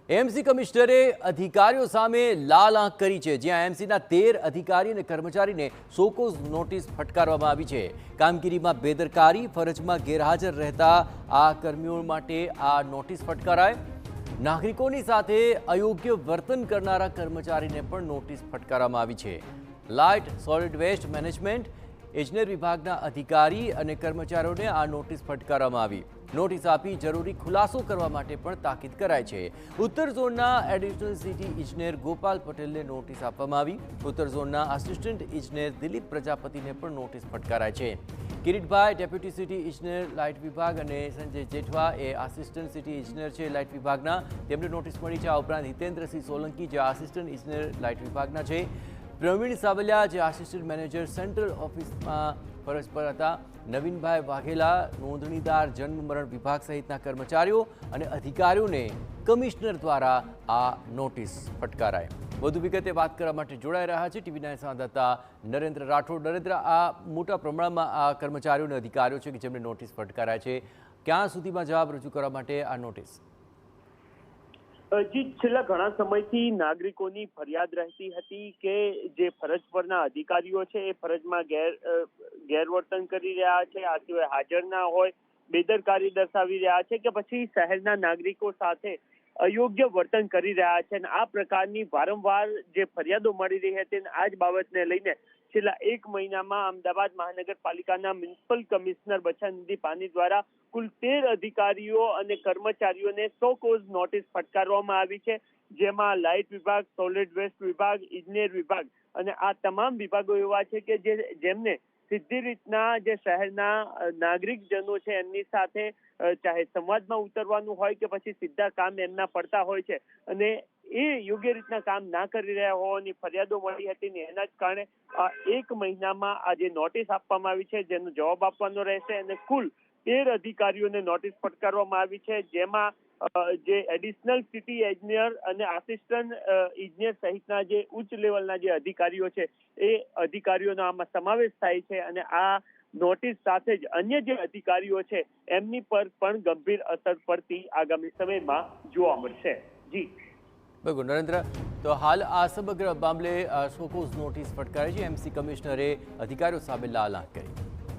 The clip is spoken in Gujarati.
એએમસી કમિશનરે અધિકારીઓ સામે લાલ આંખ કરી છે, જ્યાં એએમસીના 13 અધિકારી અને કર્મચારીને સોકોઝ નોટિસ ફટકારવામાં આવી છે। કામગીરીમાં બેદરકારી, ફરજમાં ગેરહાજર રહેતા આ કર્મીઓ માટે આ નોટિસ ફટકારાય। નાગરિકોની સાથે અયોગ્ય વર્તન કરનારા કર્મચારીને પણ નોટિસ ફટકારવામાં આવી છે। લાઇટ સોલિડ વેસ્ટ મેનેજમેન્ટ ઇજનેર વિભાગના અધિકારી અને કર્મચારીઓને આ નોટિસ ફટકારવામાં આવી। નોટિસ આપી જરૂરી ખુલાસો કરવા માટે પણ તાકીદ કરાઈ છે। ઉત્તર ઝોનના એડિશનલ સિટી ઇજનેર ગોપાલ પટેલને નોટિસ આપવામાં આવી। ઉત્તર ઝોનના આસિસ્ટન્ટ ઇજનેર દિલીપ પ્રજાપતિને પણ નોટિસ ફટકારાઈ છે। કિરીટભાઈ ડેપ્યુટી સિટી ઇજનેર લાઇટ વિભાગ અને સંજય જેઠવા એ આસિસ્ટન્ટ સિટી ઇજનેર છે લાઇટ વિભાગના, તેમને નોટિસ મળી છે। આ ઉપરાંત હિતેન્દ્રસિંહ સોલંકી જે આસિસ્ટન્ટ ઇજનેર લાઇટ વિભાગના છે, પ્રવીણ સાવલિયા જે આસિસ્ટન્ટ મેનેજર સેન્ટ્રલ ઓફિસમાં ફરજ પર હતા, નવીનભાઈ વાઘેલા નોંધણીદાર જન્મ મરણ વિભાગ સહિતના કર્મચારીઓ અને અધિકારીઓને કમિશનર દ્વારા આ નોટિસ ફટકારાઈ। વધુ વિગતે વાત કરવા માટે જોડાઈ રહ્યા છે ટીવી9 સંવાદદાતા નરેન્દ્ર રાઠોડ। નરેન્દ્ર, આ મોટા પ્રમાણમાં આ કર્મચારીઓ અને અધિકારીઓ છે કે જેમને નોટિસ ફટકારાય છે, ક્યાં સુધીમાં જવાબ રજૂ કરવા માટે આ નોટિસ? જી, છેલ્લા ઘણા સમયથી નાગરિકોની ફરિયાદ રહેતી હતી કે જે ફરજ પરના અધિકારીઓ છે એ ફરજમાં ગેરવર્તન કરી રહ્યા છે, આ સિવાય હાજર ના હોય, બેદરકારી દર્શાવી રહ્યા છે કે પછી શહેરના નાગરિકો સાથે અયોગ્ય વર્તન કરી રહ્યા છે। અને આ પ્રકારની વારંવાર જે ફરિયાદો મળી રહી હતી આ જ બાબતને લઈને છેલ્લા 1 મહિનામાં અમદાવાદ મહાનગરપાલિકાના મ્યુનિસિપલ કમિશનર બચ્ચાનિધિ પાની દ્વારા કુલ 13 અધિકારીઓ અને કર્મચારીઓને સોકોઝ નોટિસ ફટકારવામાં આવી છે, જેમાં લાઇટ વિભાગ, સોલિડ વેસ્ટ વિભાગ, ઇજનેર વિભાગ અને આ તમામ વિભાગો એવા છે કે જેમને સીધી રીતના જે શહેરના નાગરિકજનો છે એમની સાથે ચાહે સંવાદમાં ઉતરવાનું હોય કે પછી સીધા કામ એમના પડતા હોય છે અને એ યોગ્ય રીતના કામ ના કરી રહ્યા હોવાની ફરિયાદો મળી હતી ને એના જ કારણે 1 મહિનામાં આ જે નોટિસ આપવામાં આવી છે જેનો જવાબ આપવાનો રહેશે અને કુલ 13 અધિકારીઓને નોટિસ ફટકારવામાં આવી છે, જેમાં જે એડિશનલ સિટી એન્જિનિયર અને આસિસ્ટન્ટ ઇજનેર સહિતના જે ઉચ્ચ લેવલના જે અધિકારીઓ છે એ અધિકારીઓનો આમાં સમાવેશ થાય છે અને આ નોટિસ સાથે જ અન્ય જે અધિકારીઓ છે એમની પર પણ ગંભીર અસર પડતી આગામી સમયમાં જોવા મળશે। જી બિલકુલ નરેન્દ્ર, તો હાલ આ સમગ્ર મામલે સોકોઝ નોટિસ ફટકારી છે, એમસી કમિશનરે અધિકારીઓ સામે લાલ આંખ કરી।